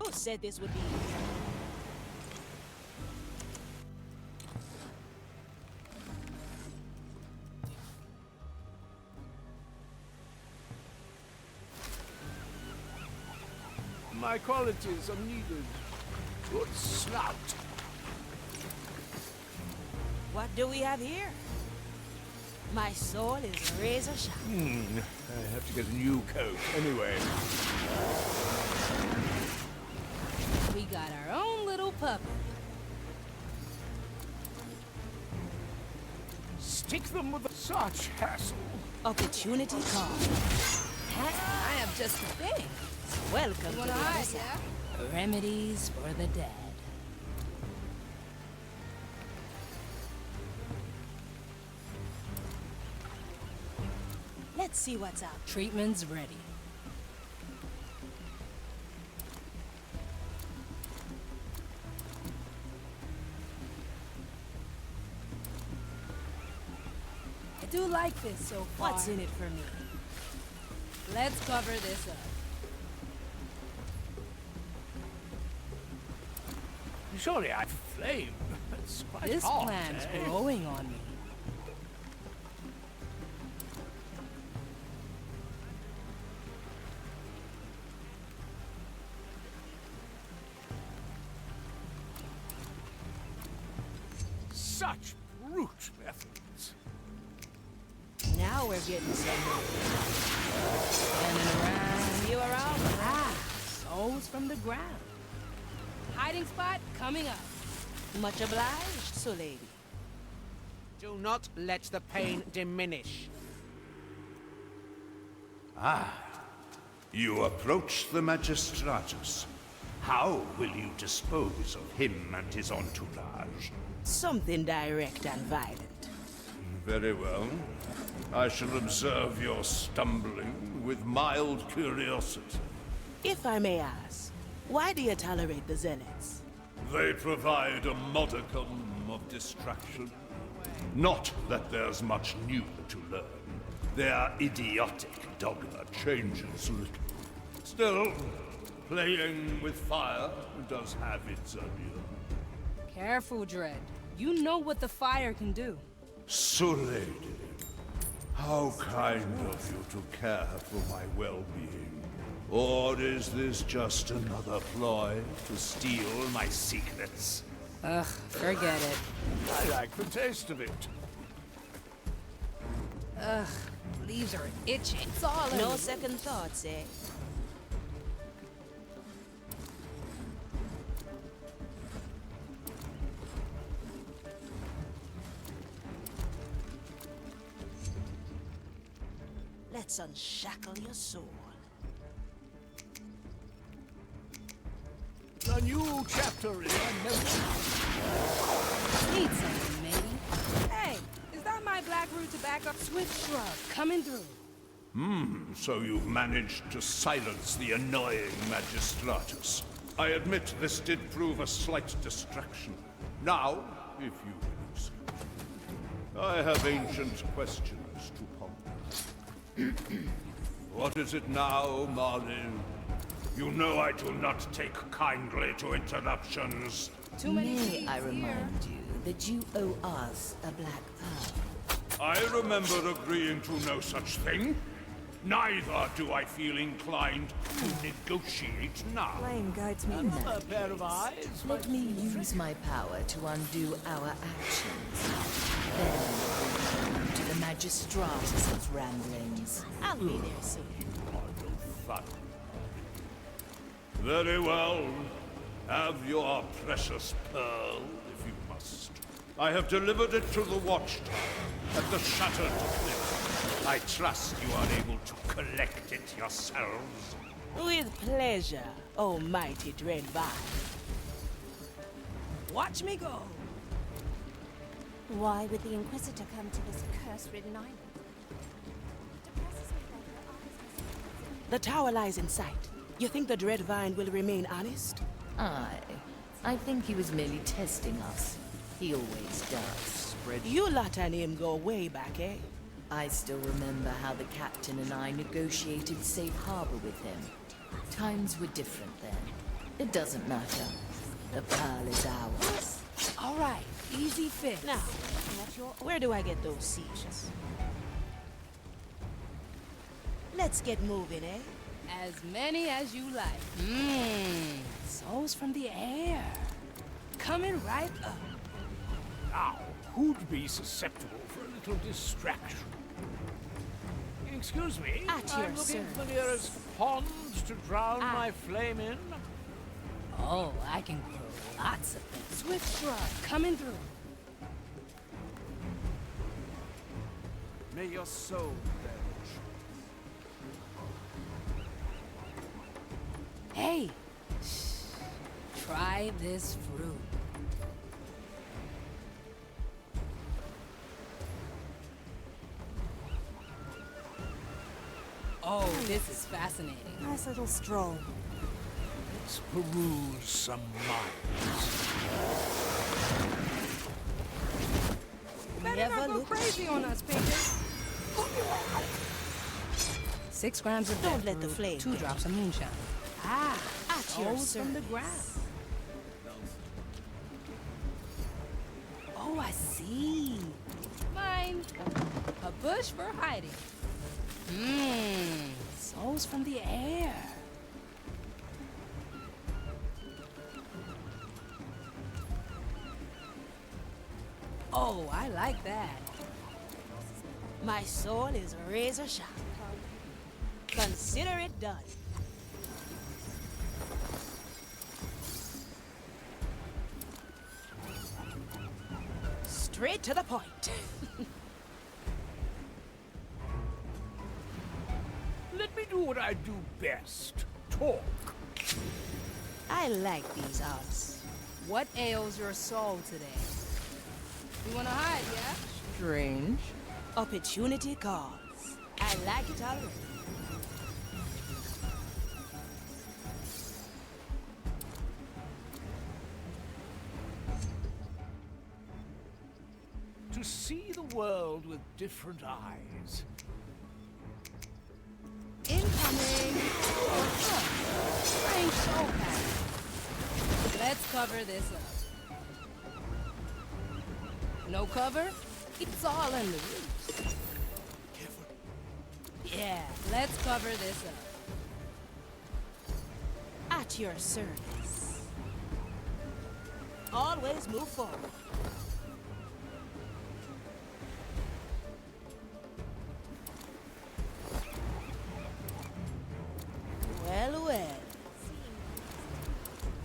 Who said this would be easy? My qualities are needed. Good snout. What do we have here? My soul is razor sharp. I have to get a new coat anyway. We got our own little puppet. Stick them with such hassle. Opportunity cost. I have just the thing. Welcome to the other side. Remedies for the dead. Let's see what's out. Treatment's ready. I do like this so far. What's in it for me? Let's cover this up. Surely I've flame. It's quite This hot, plant's eh? growing on me. Such brute methods. Now we're getting somewhere. Spinning around. See you around. Ah, souls from the ground. Hiding spot coming up. Much obliged, so lady. Do not let the pain diminish. You approach the Magistratus. How will you dispose of him and his entourage? Something direct and violent. Very well. I shall observe your stumbling with mild curiosity. If I may ask, why do you tolerate the Zealots? They provide a modicum of distraction. Not that there's much new to learn. Their idiotic dogma changes little. Still, playing with fire does have its allure. Careful, Dread. You know what the fire can do. So, lady, how kind of you to care for my well-being. Or is this just another ploy to steal my secrets? Ugh, forget it. I like the taste of it. Ugh, leaves are itching. It's all no second thoughts, eh? Let's unshackle your soul. A new chapter in memory. Need something, maybe? Hey, is that my black root tobacco? Swift shrub, coming through. So you've managed to silence the annoying Magistratus. I admit this did prove a slight distraction. Now, if you will excuse me, I have ancient questions to ponder. What is it now, Marlin? You know I do not take kindly to interruptions. Too many May seeds I here. remind you that you owe us a black pearl? I remember agreeing to no such thing. Neither do I feel inclined to negotiate now. Flame guides me A now. pair of eyes. Let me use my power to undo our actions. Then to the Magistratus's ramblings. I'll be there soon. Fun. Very well. Have your precious pearl, if you must. I have delivered it to the watchtower at the Shattered Cliff. I trust you are able to collect it yourselves. With pleasure, oh mighty Dread Vine. Watch me go. Why would the Inquisitor come to this curse-ridden island? Depresses me that her eyes The tower lies in sight. You think the Dread Vine will remain honest? I think he was merely testing us. He always does. You lot and him go way back, eh? I still remember how the captain and I negotiated safe harbor with him. Times were different then. It doesn't matter. The pearl is ours. All right, easy fix. Now, where do I get those seeds? Let's get moving, eh? As many as you like. Mmm, souls from the air. Coming right up. Now, who'd be susceptible for a little distraction? Excuse me, At your I'm looking for the service. nearest pond to drown my flame in. Oh, I can grow lots of things. Swift shrub coming through. May your soul perish. Hey, shh. Try this fruit. Oh, this is fascinating. Nice little stroll. Let's peruse some minds. Better Never not go look crazy on us, Pinky. 6 grams of Don't death let the root, flame 2 get drops of moonshine. Ah, At your souls from the service. ground. Oh, I see. Mine. A bush for hiding. Mmm, souls from the air. Oh, I like that. My soul is razor sharp. Consider it done. Straight to the point. Let me do what I do best. Talk. I like these odds. What ails your soul today? You wanna hide, yeah? Strange. Opportunity calls. I like it already. To see the world with different eyes. Incoming! Strange soul pattern. Let's cover this up. No cover? It's all in the roots. Yeah, let's cover this up. At your service. Always move forward. Well, well.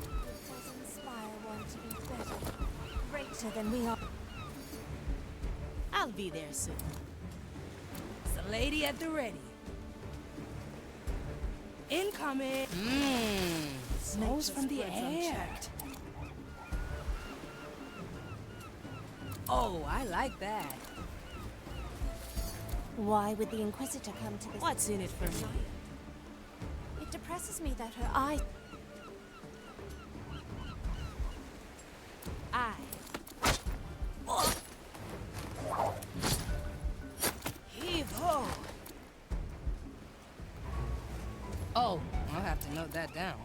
It does inspire one to be better, greater than we are. I'll be there soon. It's a lady at the ready. Incoming! Mmm, souls from the air. Oh, I like that. Why would the Inquisitor come to this? What's in it for me? It depresses me that her eyes. Heave ho! Oh, I'll have to note that down.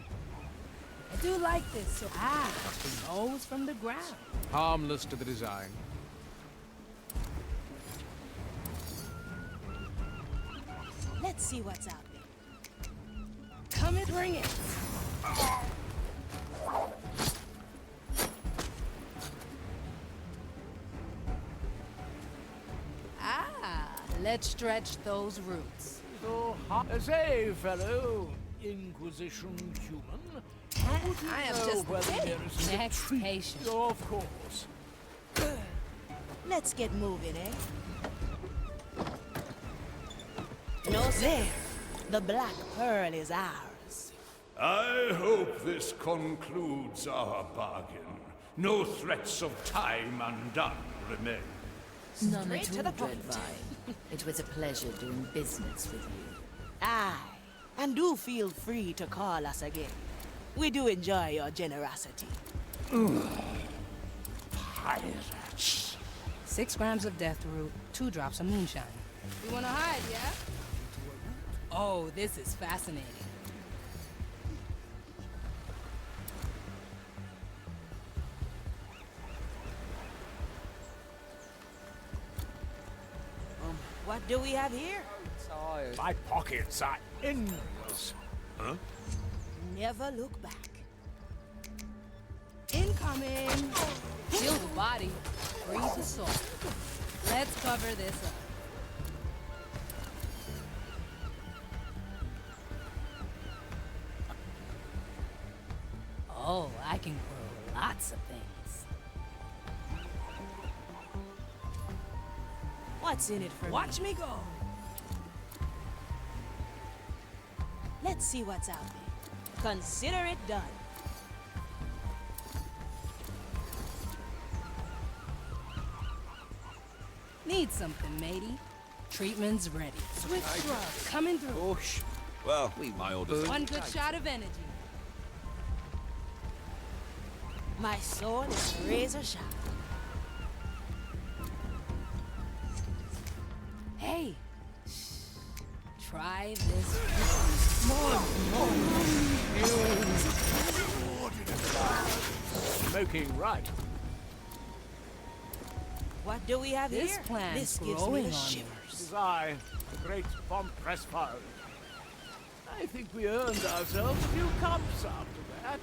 I do like this, so souls from the ground. Harmless to the design. Let's see what's out there. Come and bring it. Let's stretch those roots. So, as a fellow Inquisition human, would you I am know just where the kidding. nearest Next retreat- patient. Oh, of course. Let's get moving, eh? No, there. The Black Pearl is ours. I hope this concludes our bargain. No threats of time undone remain. None Straight at to all, the point. Dreadvine. It was a pleasure doing business with you. Aye. And do feel free to call us again. We do enjoy your generosity. Pirates. 6 grams of death root, 2 drops of moonshine. You wanna hide, yeah? Oh, this is fascinating. What do we have here? Tired. My pockets are endless. Never look back. Incoming! Heal the body, breathe the soul. Let's cover this up. Oh, I can grow lots of things. What's in it for Watch me? me go! Let's see what's out there. Consider it done. Need something, matey? Treatment's ready. Swift drugs coming through. Push. Well, my orders. One good shot of energy. My sword is razor sharp. Hey! Try this. Smoking right. What do we have This here? plant's This gives me growing the on me. shivers. It is I, the great von Pressfeld. I think we earned ourselves a few cups after that.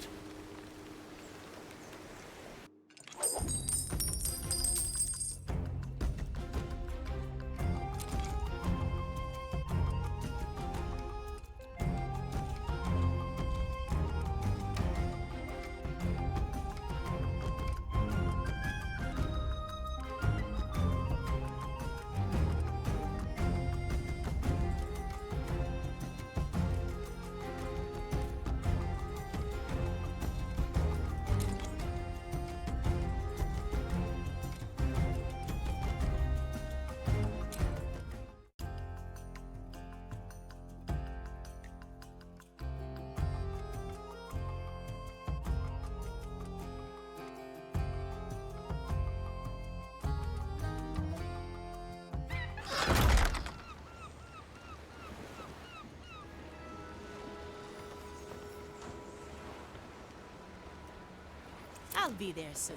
I'll be there soon.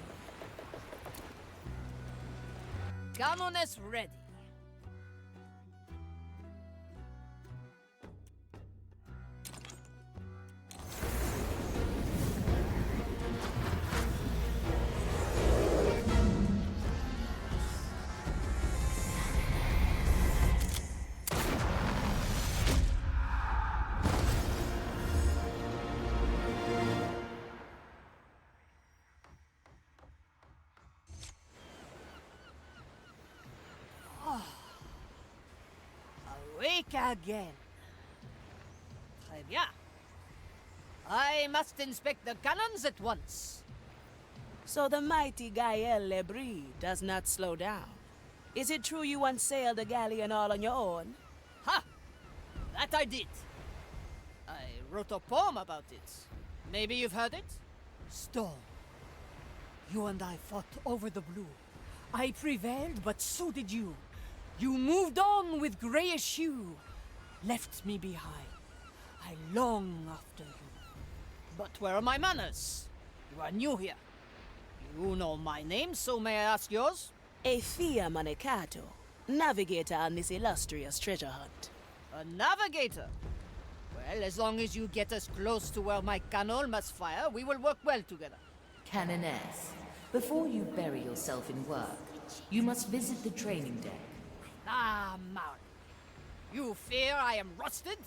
Canoness ready. Awake again. Très bien. I must inspect the cannons at once. So the mighty Gael Lebris does not slow down. Is it true you once sailed a galleon all on your own? Ha! That I did. I wrote a poem about it. Maybe you've heard it? Storm. You and I fought over the blue. I prevailed, but so did you. You moved on with grayish hue, left me behind. I long after you. But where are my manners? You are new here. You know my name, so may I ask yours? Athea Manicato, navigator on this illustrious treasure hunt. A navigator. Well, as long as you get us close to where my cannon must fire, we will work well together. Canoness, before you bury yourself in work, you must visit the training deck. Ah, Maul. You fear I am rusted?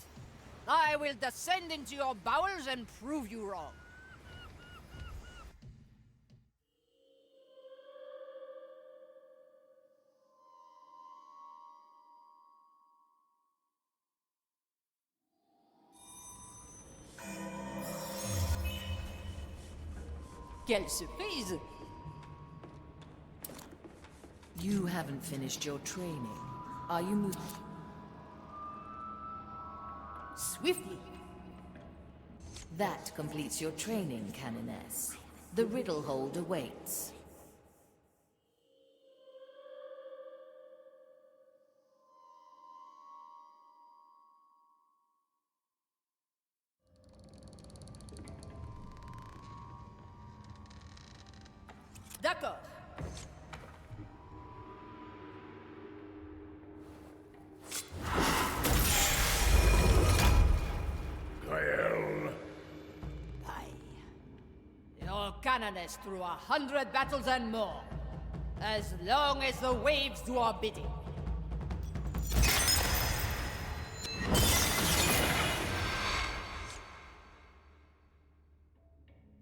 I will descend into your bowels and prove you wrong. Quelle surprise! You haven't finished your training. Are you moving? Swiftly. That completes your training, Canoness. The riddle hold awaits. D'accord. Canoness through 100 battles and more. As long as the waves do our bidding.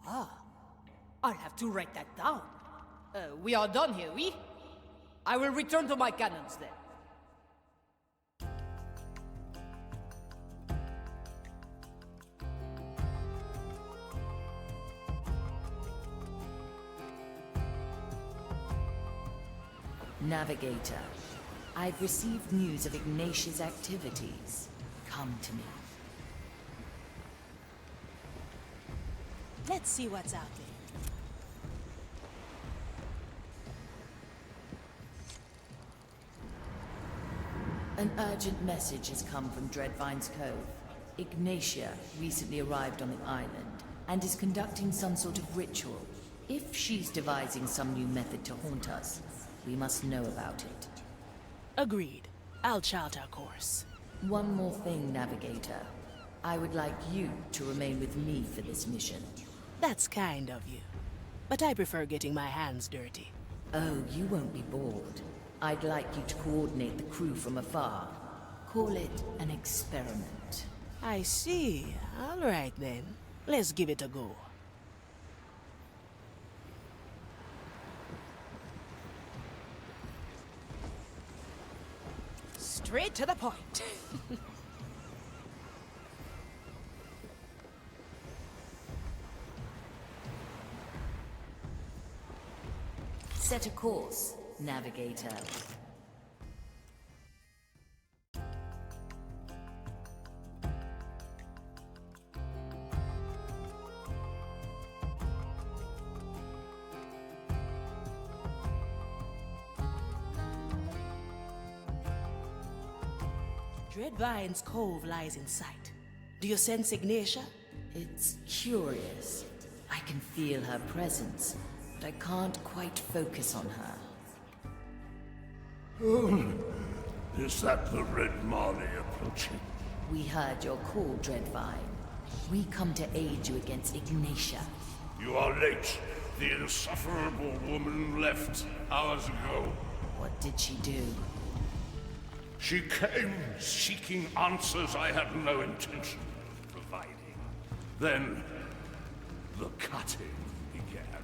Ah, I'll have to write that down. We are done here, oui? I will return to my cannons then. Navigator, I've received news of Ignatius' activities. Come to me. Let's see what's out there. An urgent message has come from Dreadvine's Cove. Ignatia recently arrived on the island and is conducting some sort of ritual. If she's devising some new method to haunt us, we must know about it. Agreed. I'll chart our course. One more thing, Navigator. I would like you to remain with me for this mission. That's kind of you. But I prefer getting my hands dirty. Oh, you won't be bored. I'd like you to coordinate the crew from afar. Call it an experiment. I see. All right then. Let's give it a go. Straight to the point. Set a course, Navigator. Dreadvine's Cove lies in sight. Do you sense Ignatia? It's curious. I can feel her presence, but I can't quite focus on her. Is that the Red Marley approaching? We heard your call, Dreadvine. We come to aid you against Ignatia. You are late. The insufferable woman left hours ago. What did she do? She came seeking answers I had no intention of providing. Then, the cutting began.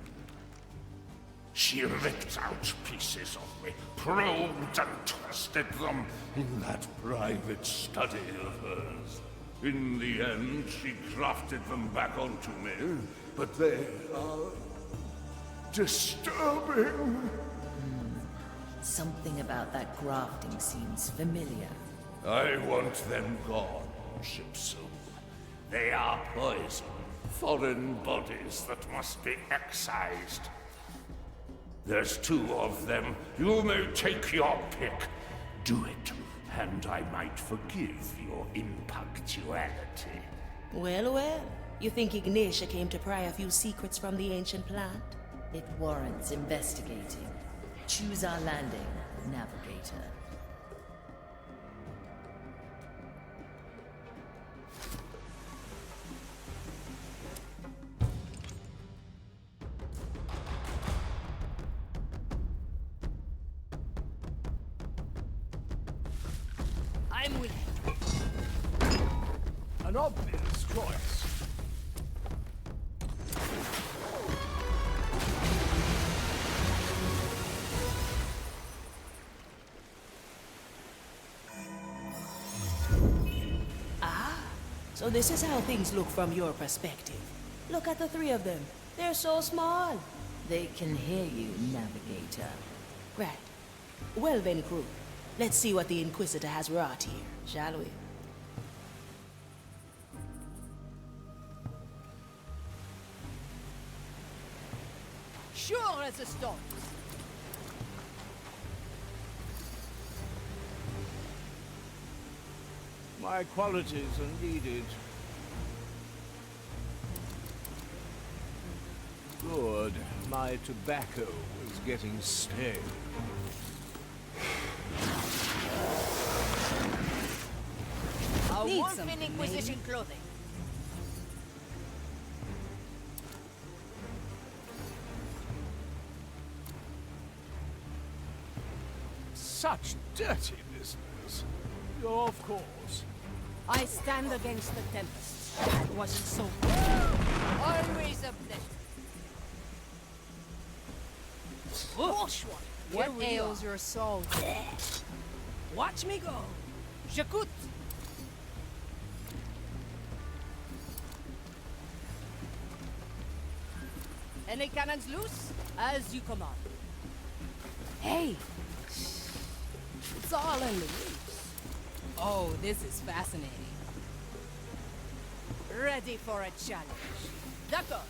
She ripped out pieces of me, probed and twisted them in that private study of hers. In the end, she grafted them back onto me, but they are disturbing. Something about that grafting seems familiar. I want them gone, Shipsu. They are poison, foreign bodies that must be excised. There's 2 of them. You may take your pick. Do it, and I might forgive your impunctuality. Well, well. You think Ignatia came to pry a few secrets from the ancient plant? It warrants investigating. Choose our landing, Navigator. I'm willing. An obvious choice. So this is how things look from your perspective. Look at the 3 of them. They're so small. They can hear you, Navigator. Right. Well then, crew. Let's see what the Inquisitor has wrought here, shall we? Sure as a stone. My qualities are needed. Good. My tobacco is getting stale. A Need wolf in something, Inquisition clothing. Such dirty business. Of course. I stand against the Tempest. That wasn't so always a pleasure. Whoosh one. What ails your soul? Watch me go. J'écoute. Any cannons loose? As you command. Hey! It's all in the loose. Oh, this is fascinating. Ready for a challenge. D'accord.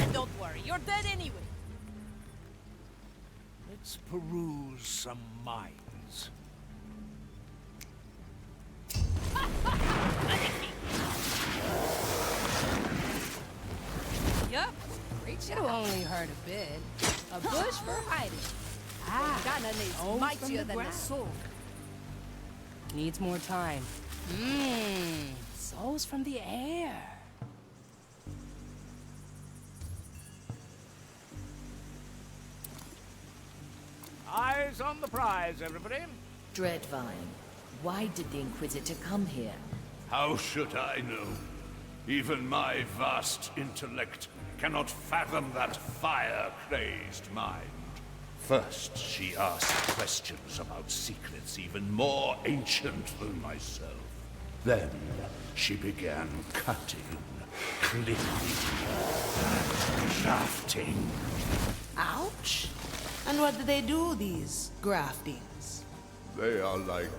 And don't worry, you're dead anyway. Let's peruse some minds. Yup. It'll only hurt a bit. A bush for hiding. Cannon is from mightier the than the ground. sword. Needs more time. Souls from the air. Eyes on the prize, everybody. Dreadvine, why did the Inquisitor come here? How should I know? Even my vast intellect cannot fathom that fire-crazed mind. First, she asked questions about secrets even more ancient than myself. Then, she began cutting, clipping, and grafting. Ouch! And what do they do, these graftings? They are like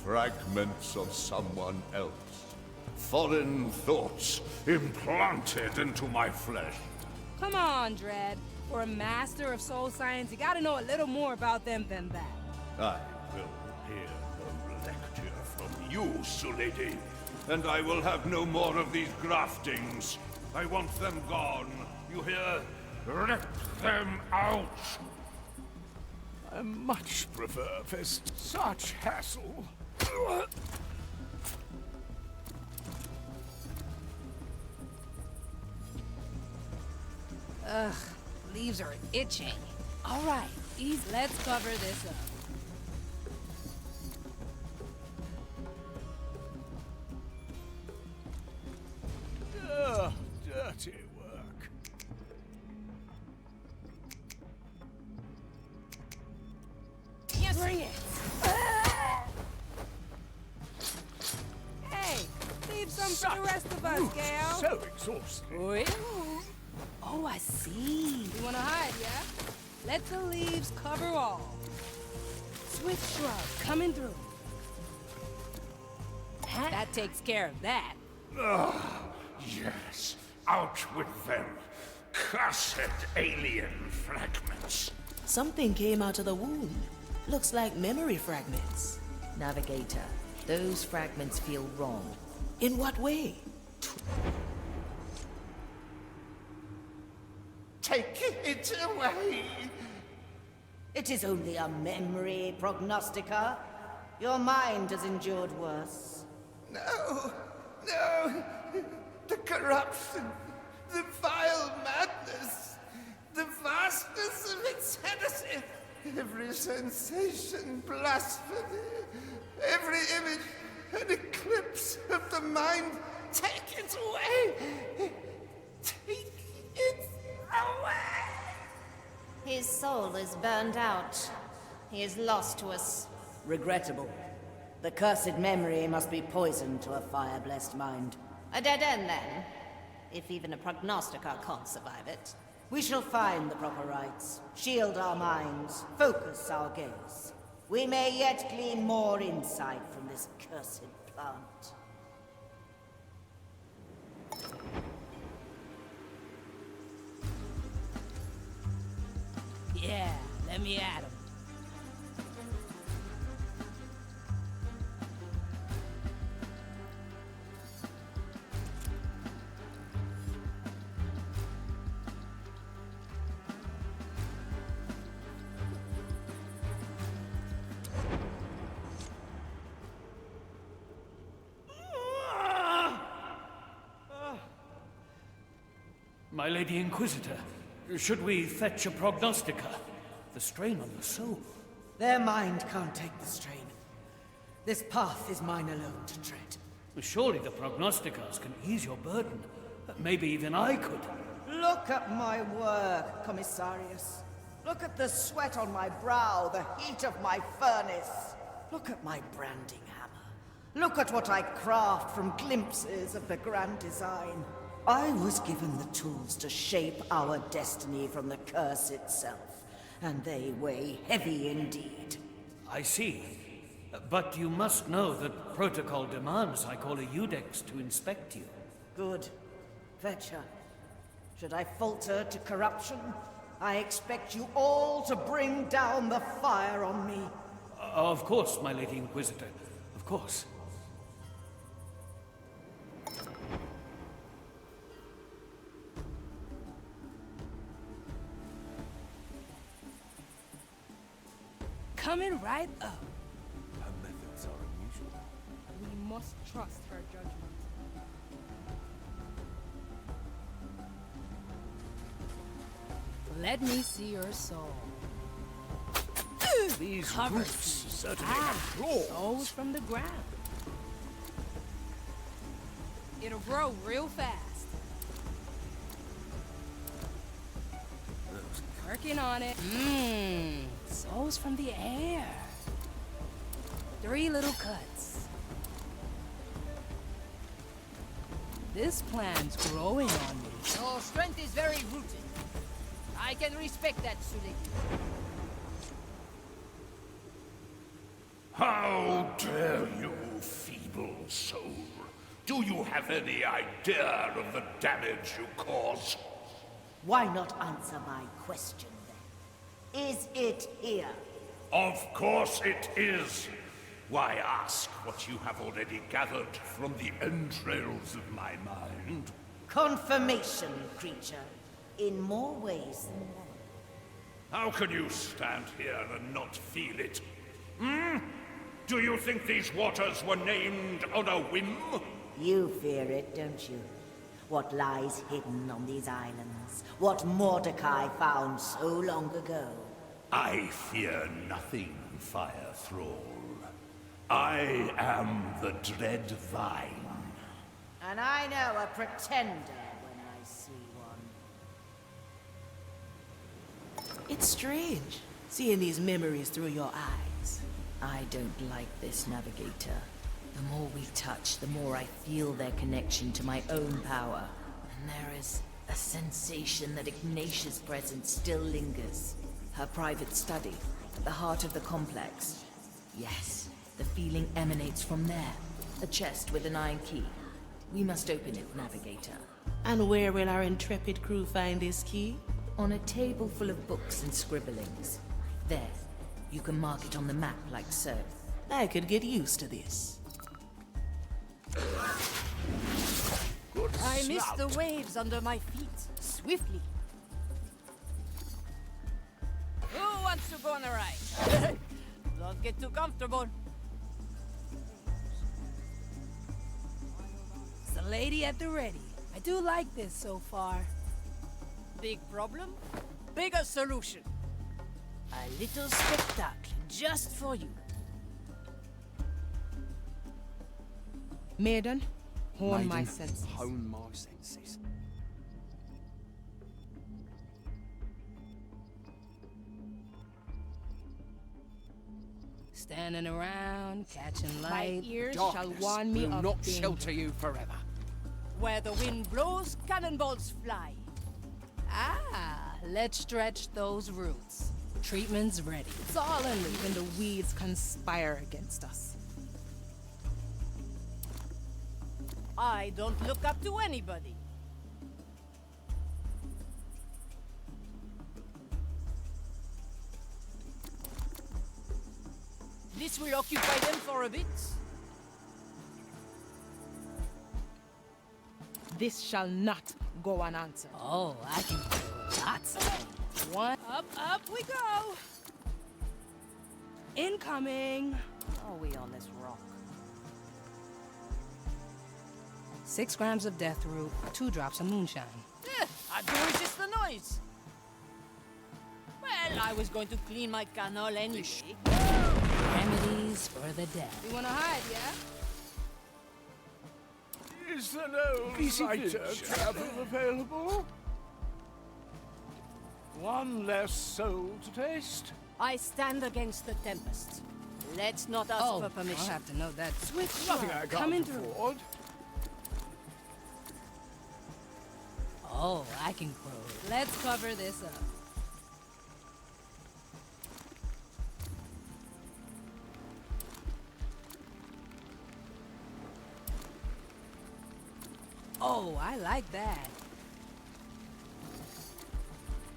fragments of someone else. Foreign thoughts implanted into my flesh. Come on, Dread. For a master of soul science, you gotta know a little more about them than that. I will hear no lecture from you, Sulady. And I will have no more of these graftings. I want them gone. You hear? Rip them out! I much prefer Fist. Such hassle. Ugh, leaves are itching. All right, let's cover this up. Ugh, dirty work. Bring it! Hey, leave some for the rest of us, Gale. So exhausting. Well, oh, I see. You wanna hide, yeah? Let the leaves cover all. Swift shrub coming through. That takes care of that. Yes, out with them. Cursed alien fragments. Something came out of the wound. Looks like memory fragments. Navigator, those fragments feel wrong. In what way? Take it away! It is only a memory, Prognostica. Your mind has endured worse. No, no! The corruption, the vile madness, the vastness of its heresy, every sensation blasphemy, every image an eclipse of the mind. Take it away! Take it away! His soul is burned out. He is lost to us. Regrettable. The cursed memory must be poisoned to a fire-blessed mind. A dead end, then. If even a prognosticator can't survive it. We shall find the proper rites, shield our minds, focus our gaze. We may yet glean more insight from this cursed plant. Yeah, let me at him. My Lady Inquisitor, should we fetch a prognostica? The strain on your soul. Their mind can't take the strain. This path is mine alone to tread. Surely the prognosticators can ease your burden. Maybe even I could. Look at my work, Commissarius. Look at the sweat on my brow, the heat of my furnace. Look at my branding hammer. Look at what I craft from glimpses of the grand design. I was given the tools to shape our destiny from the curse itself, and they weigh heavy indeed. I see. But you must know that protocol demands I call a Eudex to inspect you. Good. Fetch her. Should I falter to corruption, I expect you all to bring down the fire on me. Of course, my Lady Inquisitor. Of course. Coming right up. Her methods are unusual. We must trust her judgment. Let me see your soul. These Covered roofs you. certainly have flaws. Souls from the ground. It'll grow real fast. Working on it. Souls from the air. 3 little cuts. This plant's growing on me. Your strength is very rooted. I can respect that, Sully. How dare you, feeble soul? Do you have any idea of the damage you cause? Why not answer my question then? Is it here? Of course it is. Why ask what you have already gathered from the entrails of my mind? Confirmation, creature. In more ways than one. How can you stand here and not feel it? Do you think these waters were named on a whim? You fear it, don't you? What lies hidden on these islands? What Mordecai found so long ago? I fear nothing, Fire Thrall. I am the Dread Vine. And I know a pretender when I see one. It's strange, seeing these memories through your eyes. I don't like this, Navigator. The more we touch, the more I feel their connection to my own power. And there is a sensation that Ignatia's presence still lingers. Her private study, at the heart of the complex. Yes, the feeling emanates from there. A chest with an iron key. We must open it, Navigator. And where will our intrepid crew find this key? On a table full of books and scribblings. There. You can mark it on the map like so. I could get used to this. I missed the waves under my feet, swiftly. Who wants to go on a ride? Don't get too comfortable. It's the lady at the ready. I do like this so far. Big problem? Bigger solution. A little spectacle just for you. Maiden, hone my Maiden, senses. Hone my senses. Standing around, catching light. My ears shall Darkness warn me will of not danger. shelter you forever. Where the wind blows, cannonballs fly. Let's stretch those roots. Treatment's ready. It's all in even the weeds conspire against us. I don't look up to anybody. This will occupy them for a bit. This shall not go unanswered. Oh, I can do lots of things. One, up we go. Incoming. Are we on this rock? 6 grams of death root, 2 drops of moonshine. I do resist the noise. Well, I was going to clean my canal anyway. Remedies for the dead. You wanna hide, yeah? Is there no lighter travel available? One less soul to taste? I stand against the tempest. Let's not ask for permission. I'll have to know that. Swift Nothing I stride can't coming through. afford. Oh, I can crow. Let's cover this up. Oh, I like that.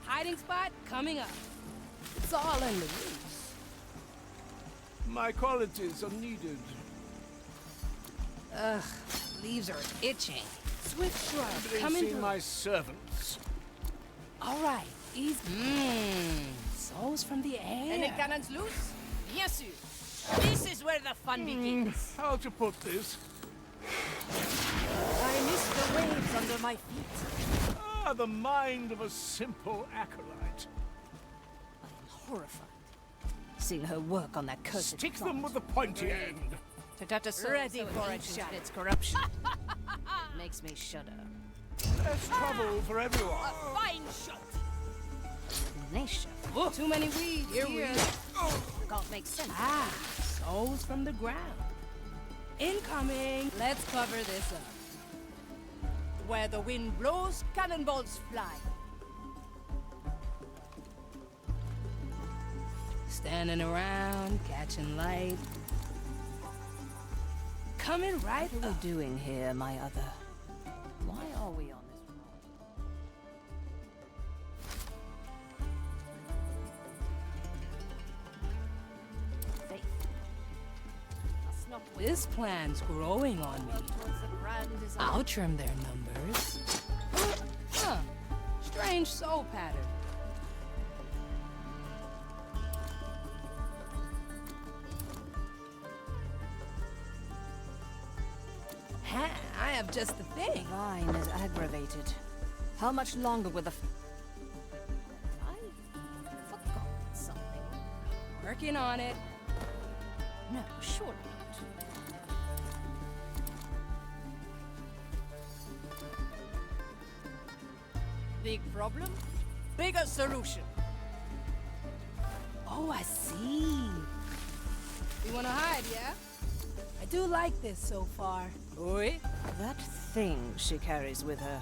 Hiding spot coming up. It's all in the roots. My qualities are needed. Ugh, leaves are itching. Swift stride coming Embracing through. my servants. All right, easy. Souls from the air. Any cannons loose? Bien sûr. This is where the fun begins. How to put this? I miss the waves under my feet. Ah, the mind of a simple acolyte. I am horrified. Seeing her work on that cursed Stick plot. them with the pointy end. Ready for it, shot its corruption. It makes me shudder. Less trouble for everyone. A fine shot. Nation. Too many weeds here. Can't make sense. Souls from the ground. Incoming. Let's cover this up. Where the wind blows, cannonballs fly. Standing around, catching light. Coming right What are up. we doing here, my other? Why are we on this road? Faith. Must not wait This plan's growing on me. towards the grand design. I'll trim their numbers. Huh. Strange soul pattern. Ha, I have just the thing. Vine is aggravated. How much longer will the... I forgot something. Working on it. No, surely not. Big problem? Bigger solution. Oh, I see. You wanna hide, yeah? I do like this so far. Oui? That thing she carries with her.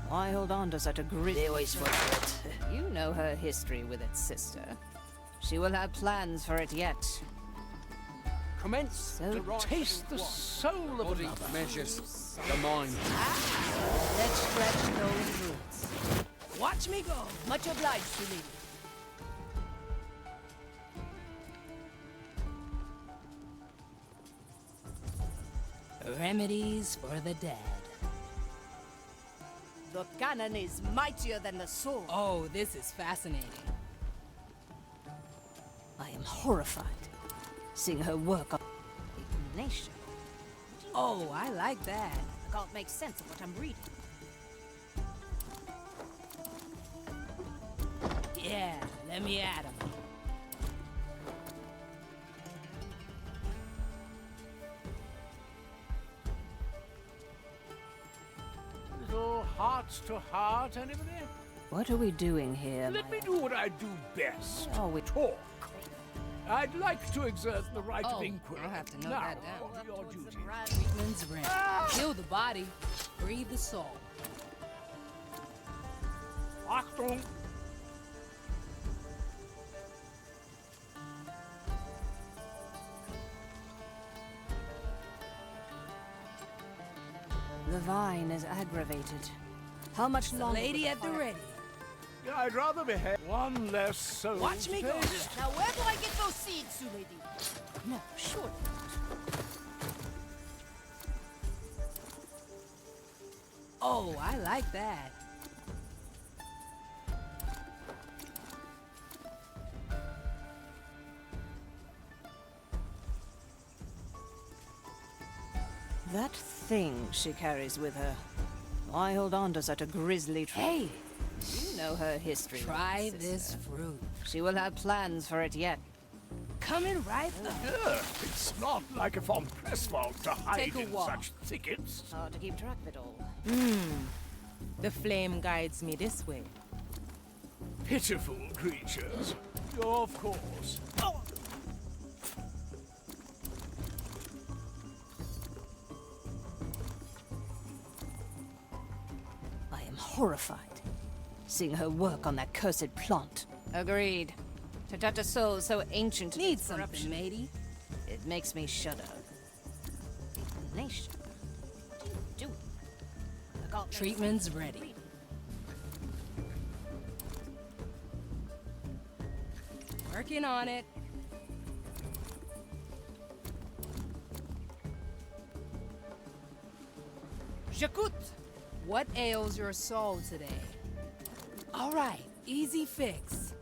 Why hold on to such a grisly... You know her history with its sister. She will have plans for it yet. Commence So the right Taste the one. soul of Body another. measures the mind. Let's stretch those roots. Watch me go. Much obliged to me. Remedies for the dead. The cannon is mightier than the sword. Oh, this is fascinating. I am horrified. Seeing her work on Ignition. Oh, I like that. I can't make sense of what I'm reading. Yeah, let me at him. Little heart to heart, anybody? What are we doing here? Let me do what I do best. Oh, we Talk. I'd like to exert the right of Oh, inquiry. I'll have to note now, that down. on your duty. Treatment's rent. Kill the body, breathe the soul. Achtung! The vine is aggravated. How much longer? Lady at the ready. Yeah, I'd rather be one less soul. Watch me go. taste. Now where do I get those seeds, lady? No, surely not. Oh, I like that. That thing she carries with her. Why hold on to such a grisly Hey, You know her history. try sister. this fruit. She will have plans for it yet. Coming right up. Yeah, it's not like a Von Presswald to hide Take a in walk. such thickets. Hard to keep track of it all. The flame guides me this way. Pitiful creatures. Of course. I am horrified, seeing her work on that cursed plant. Agreed. To touch a soul so ancient Need its something, corruption, matey. it makes me shudder. Nation. What are you doing? I got Treatment's ready. Working on it. J'écoute. What ails your soul today? All right, easy fix.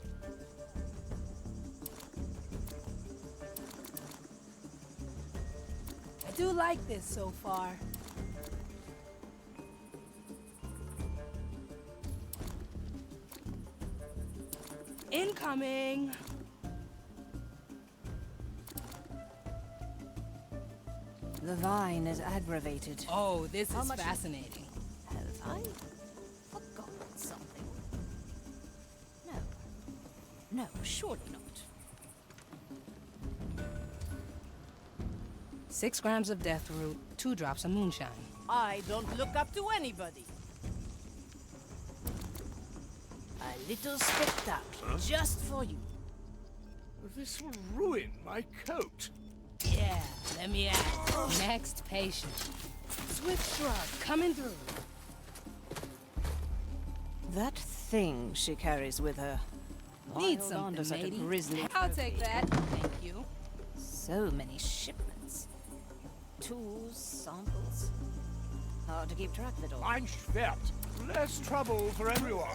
I do like this so far. Incoming. The vine is aggravated. Oh, this How is much- fascinating. Have I forgotten something? No. No, surely not. 6 grams of death root, 2 drops of moonshine. I don't look up to anybody. A little spectacle just for you. This will ruin my coat. Yeah, let me ask. Next patient. Swift shrug, coming through. That thing she carries with her. Why Need hold on to something, such a matey? grisly I'll trophy? take that. Thank you. So many shipments. Tools, samples. Hard to keep track of it all. Ein Schwert. Less trouble for everyone.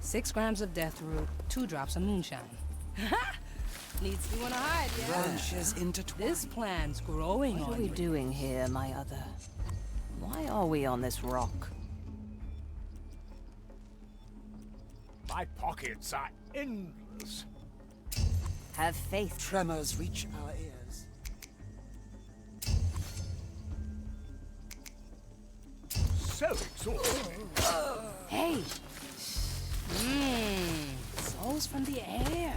Six grams of death root, 2 drops of moonshine. Needs to be one to hide, yeah? Branches intertwined. This plan's growing What are on we you. doing here, my other? Why are we on this rock? My pockets are endless. Have faith. Tremors reach our ears. So exhausting. Hey! Souls from the air.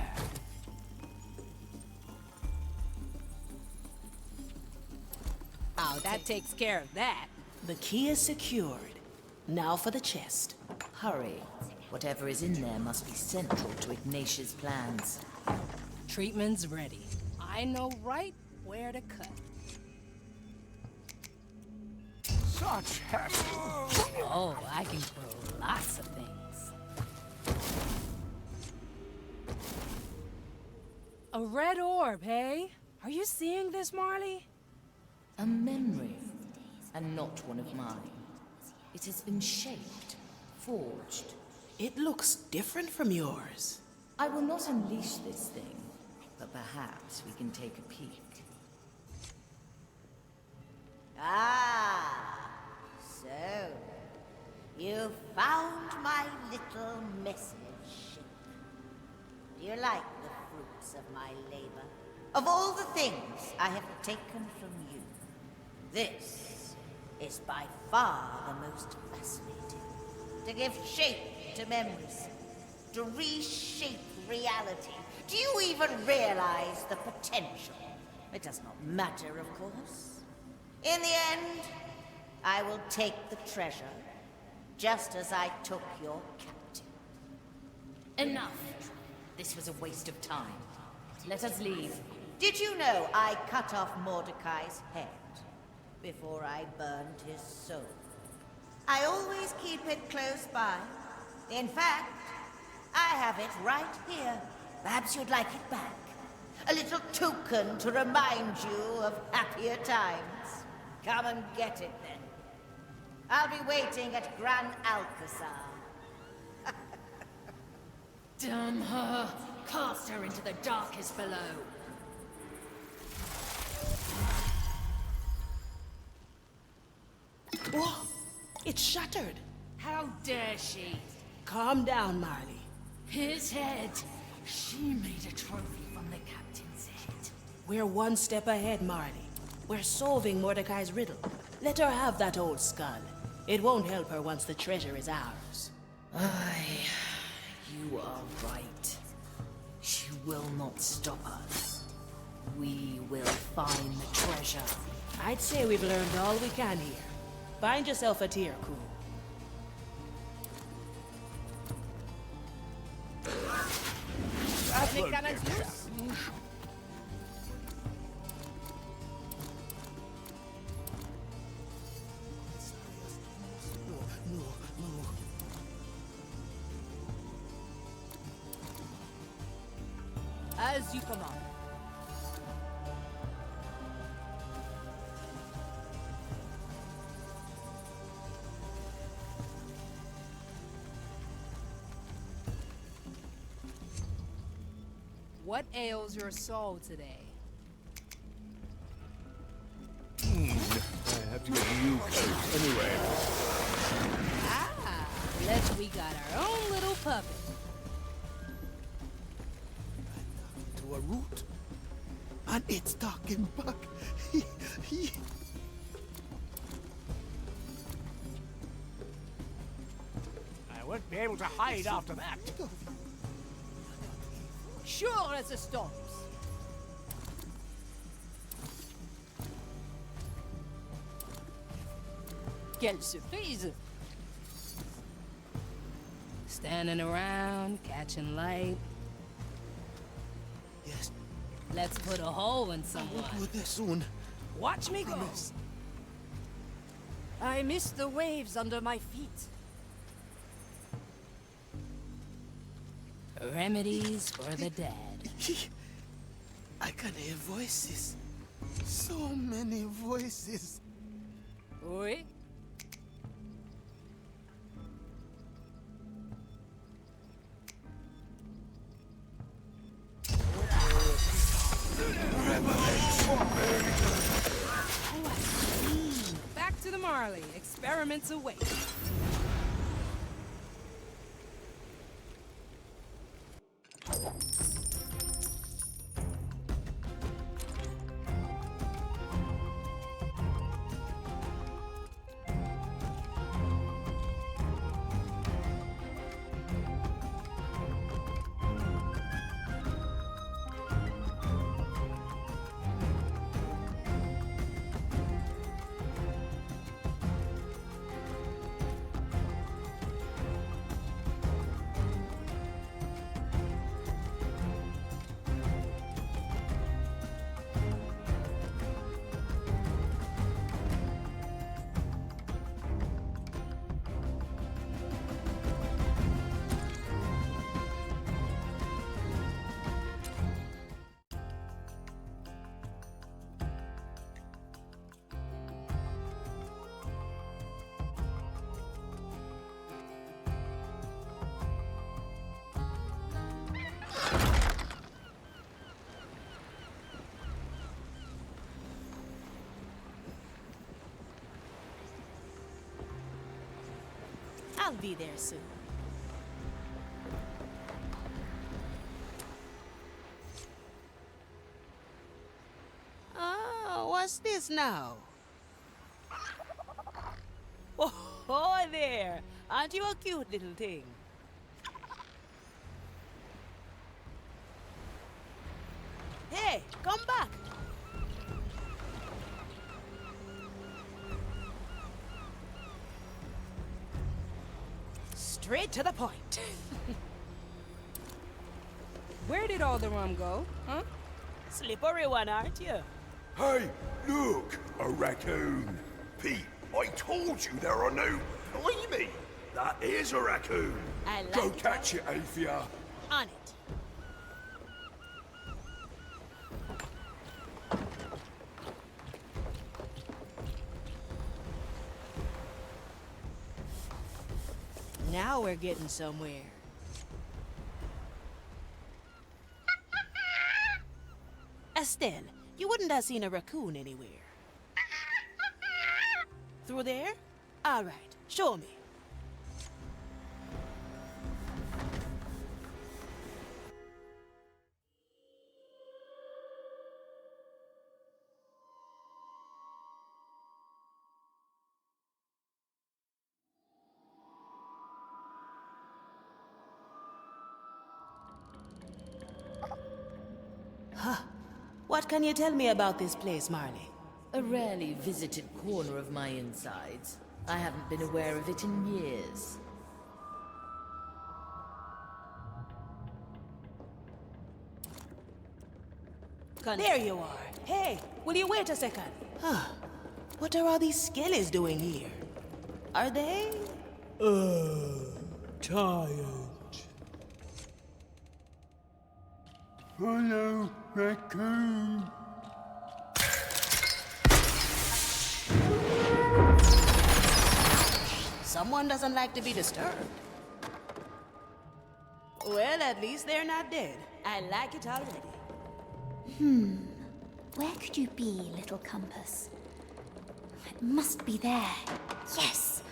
Oh, that takes care of that. The key is secured. Now for the chest. Hurry. Whatever is in there must be central to Ignatia's plans. Treatment's ready. I know right where to cut. Such hassle. Oh, I can grow lots of things. A red orb, hey? Are you seeing this, Marley? A memory, and not one of mine. It has been shaped, forged. It looks different from yours. I will not unleash this thing, but perhaps we can take a peek. Ah, so you found my little message ship. Do you like the fruits of my labor? Of all the things I have taken from you, this is by far the most fascinating. To give shape to memories, to reshape reality. Do you even realize the potential? It does not matter, of course. In the end, I will take the treasure, just as I took your captain. Enough! This was a waste of time. Let us leave. Did you know I cut off Mordecai's head before I burned his soul? I always keep it close by. In fact, I have it right here. Perhaps you'd like it back. A little token to remind you of happier times. Come and get it then. I'll be waiting at Gran Alcazar. Damn her! Cast her into the darkest below. Whoa! It's shattered. How dare she? Calm down, Marley. His head. She made a trophy from the captain's head. We're one step ahead, Marley. We're solving Mordecai's riddle. Let her have that old skull. It won't help her once the treasure is ours. Aye, you are right. She will not stop us. We will find the treasure. I'd say we've learned all we can here. Find yourself a tier, crew. Traffic cannons loose. As you command. What ails your soul today? I have to get a new coat anyway. Ah, let's we got our own little puppet. To a root. And it's talking back. I won't be able to hide after that. Sure as the storms. Quelle surprise! Standing around, catching light. Yes, Let's put a hole in someone. we'll do this soon. Watch me go. Promise. I miss the waves under my feet. Remedies for the dead. I can hear voices. So many voices. Oui? Back to the Marley. Experiments await. I'll be there soon. Oh, what's this now? Oh, there! Aren't you a cute little thing? Hey, come back! Straight to the point. Where did all the rum go, huh? Slippery one, aren't you? Hey, look! A raccoon! Pete, I told you there are no... Blimey! That is a raccoon! I like Go it. catch it, Athia! On it. Now we're getting somewhere. Estelle, you wouldn't have seen a raccoon anywhere. Through there? All right, show me. Huh. What can you tell me about this place, Marley? A rarely visited corner of my insides. I haven't been aware of it in years. There you are. Hey, will you wait a second? Huh. What are all these skellies doing here? Are they... Tired. Hello, raccoon. Someone doesn't like to be disturbed. Well, at least they're not dead. I like it already. Where could you be, little compass? It must be there. Yes!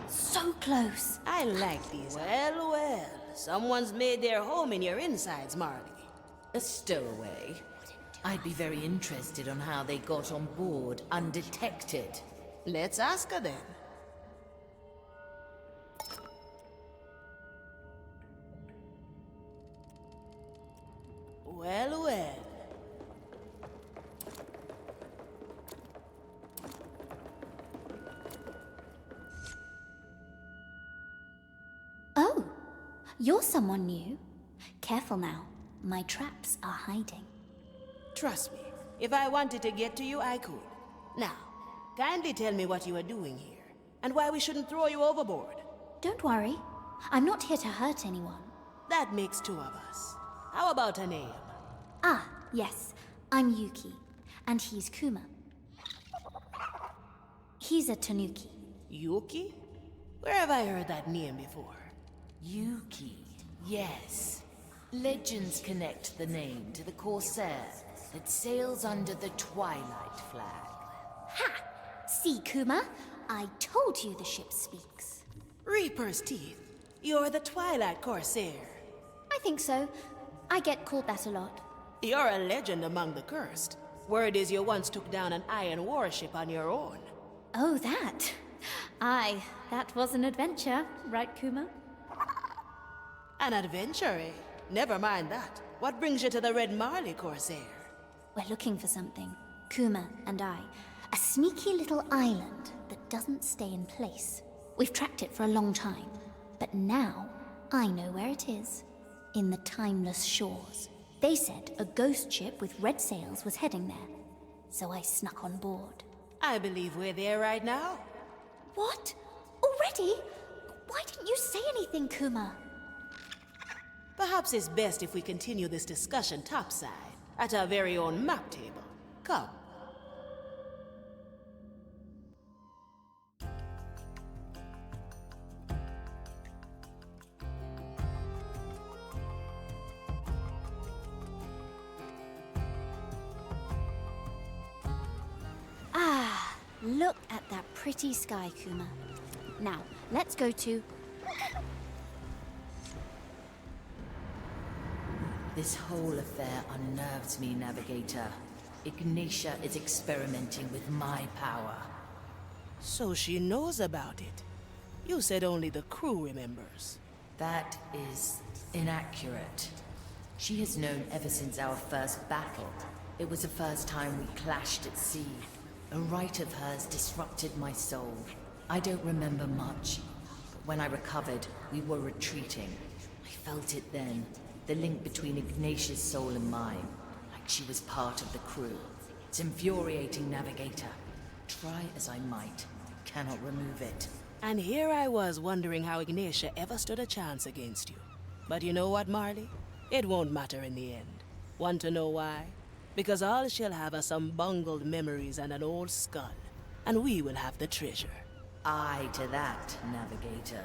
So close. I like these. Well, well. Someone's made their home in your insides, Marley. A stowaway. I'd be very interested on how they got on board undetected. Let's ask her then. Well, well. Oh, you're someone new. Careful now. My traps are hiding. Trust me, if I wanted to get to you, I could. Now, kindly tell me what you are doing here, and why we shouldn't throw you overboard. Don't worry. I'm not here to hurt anyone. That makes two of us. How about a name? Ah, yes. I'm Yuki, and he's Kuma. He's a tanuki. Yuki? Where have I heard that name before? Yuki, yes. Legends connect the name to the corsair that sails under the Twilight flag. Ha! See, Kuma? I told you the ship speaks. Reaper's Teeth. You're the Twilight Corsair. I think so. I get called that a lot. You're a legend among the cursed. Word is you once took down an iron warship on your own. Oh, that? Aye, that was an adventure, right, Kuma? An adventure, eh? Never mind that. What brings you to the Red Marley, Corsair? We're looking for something, Kuma and I. A sneaky little island that doesn't stay in place. We've tracked it for a long time, but now I know where it is. In the Timeless Shores. They said a ghost ship with red sails was heading there, so I snuck on board. I believe we're there right now. What? Already? Why didn't you say anything, Kuma? Perhaps it's best if we continue this discussion topside, at our very own map table. Come. Ah, look at that pretty sky, Kuma. Now, let's go to... This whole affair unnerves me, Navigator. Ignatia is experimenting with my power. So she knows about it. You said only the crew remembers. That is inaccurate. She has known ever since our first battle. It was the first time we clashed at sea. A rite of hers disrupted my soul. I don't remember much, but when I recovered, we were retreating. I felt it then, the link between Ignatia's soul and mine, like she was part of the crew. It's infuriating, Navigator. Try as I might, I cannot remove it. And here I was wondering how Ignatia ever stood a chance against you. But you know what, Marley? It won't matter in the end. Want to know why? Because all she'll have are some bungled memories and an old skull. And we will have the treasure. Aye to that, Navigator.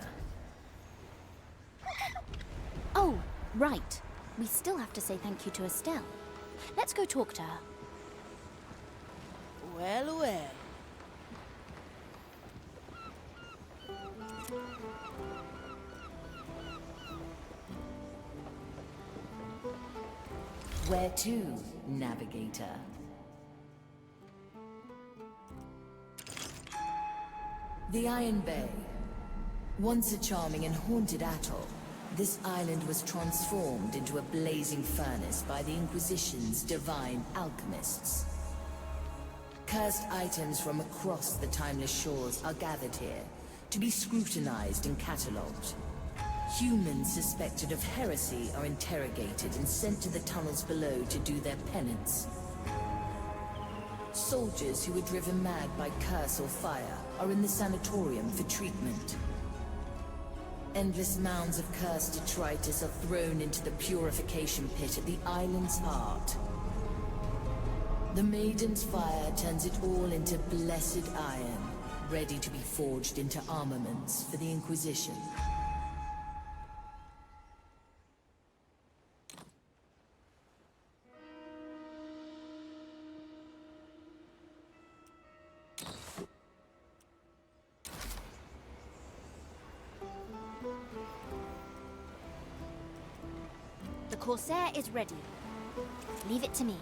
Oh, right. We still have to say thank you to Estelle. Let's go talk to her. Well, well. Where to, navigator? The Iron Bay. Once a charming and haunted atoll, this island was transformed into a blazing furnace by the Inquisition's divine alchemists. Cursed items from across the timeless shores are gathered here to be scrutinized and catalogued. Humans suspected of heresy are interrogated and sent to the tunnels below to do their penance. Soldiers who were driven mad by curse or fire are in the sanatorium for treatment. Endless mounds of cursed detritus are thrown into the purification pit at the island's heart. The Maiden's fire turns it all into blessed iron, ready to be forged into armaments for the Inquisition. The Corsair is ready. Leave it to me.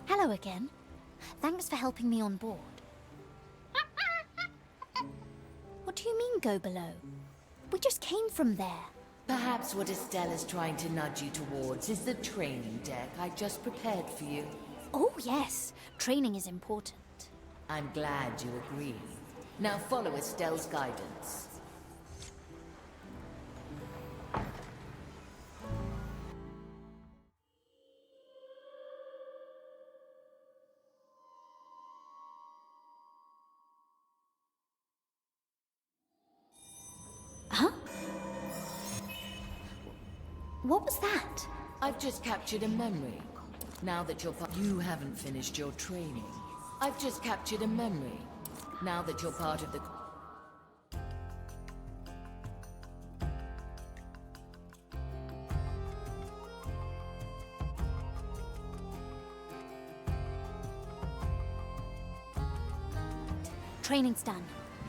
Hello again. Thanks for helping me on board. What do you mean, go below? We just came from there. Perhaps what Estella's trying to nudge you towards is the training deck I just prepared for you. Oh, yes. Training is important. I'm glad you agree. Now follow Estelle's guidance. Huh? What was that? I've just captured a memory. Now that you haven't finished your training. I've just captured a memory. Now that you're part of the... Training's done.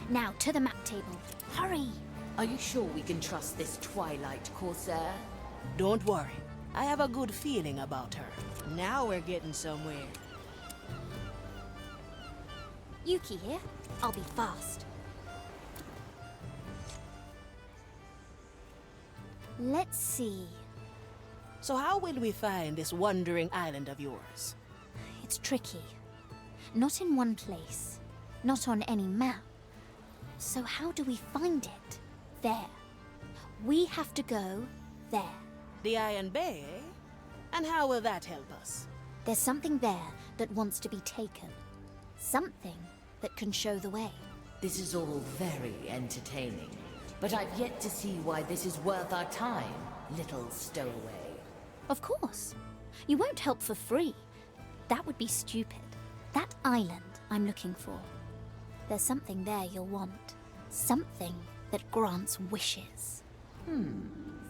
Now to the map table. Hurry! Are you sure we can trust this Twilight Corsair? Don't worry. I have a good feeling about her. Now we're getting somewhere. Yuki here. I'll be fast. Let's see. So how will we find this wandering island of yours? It's tricky. Not in one place. Not on any map. So how do we find it? There. We have to go there. The Iron Bay, eh? And how will that help us? There's something there that wants to be taken. Something that can show the way. This is all very entertaining, but I've yet to see why this is worth our time, little stowaway. Of course. You won't help for free. That would be stupid. That island I'm looking for. There's something there you'll want. Something that grants wishes.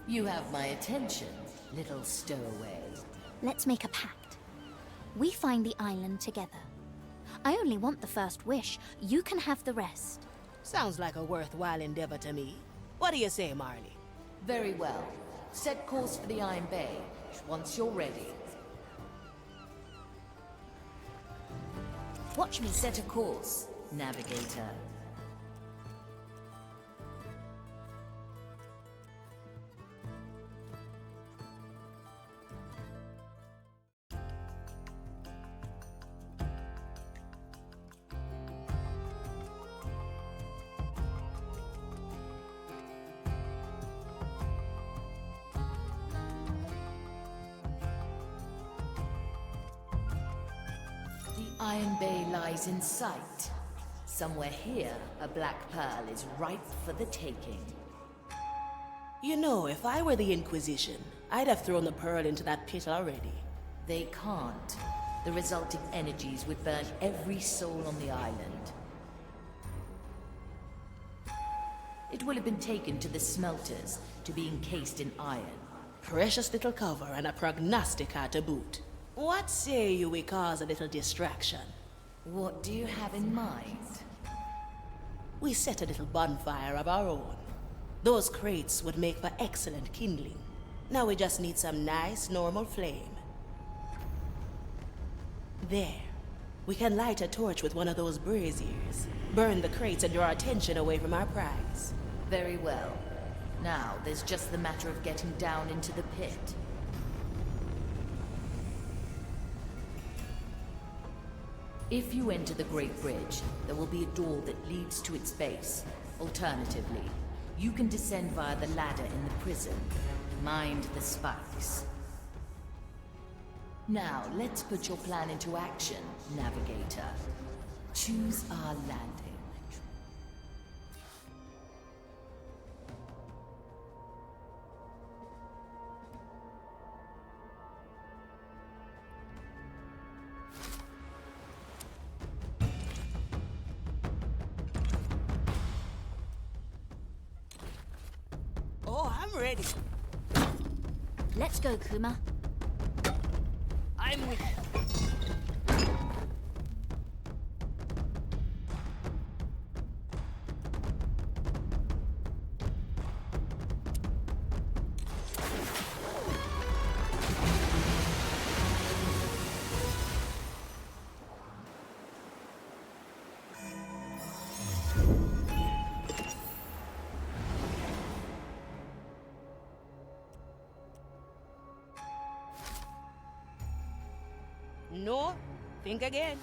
You have my attention, little stowaway. Let's make a pact. We find the island together. I only want the first wish. You can have the rest. Sounds like a worthwhile endeavor to me. What do you say, Marley? Very well. Set course for the Iron Bay, once you're ready. Watch me. Set a course, navigator. The Iron Bay lies in sight. Somewhere here, a black pearl is ripe for the taking. You know, if I were the Inquisition, I'd have thrown the pearl into that pit already. They can't. The resulting energies would burn every soul on the island. It will have been taken to the smelters to be encased in iron. Precious little cover and a prognostica to boot. What say you we cause a little distraction? What do you have in mind? We set a little bonfire of our own. Those crates would make for excellent kindling. Now we just need some nice, normal flame. There. We can light a torch with one of those braziers. Burn the crates and draw attention away from our prize. Very well. Now, there's just the matter of getting down into the pit. If you enter the Great Bridge, there will be a door that leads to its base. Alternatively, you can descend via the ladder in the prison. Mind the spikes. Now, let's put your plan into action, Navigator. Choose our landing. Oh, I'm ready. Let's go, Kuma. I'm with you. No, think again.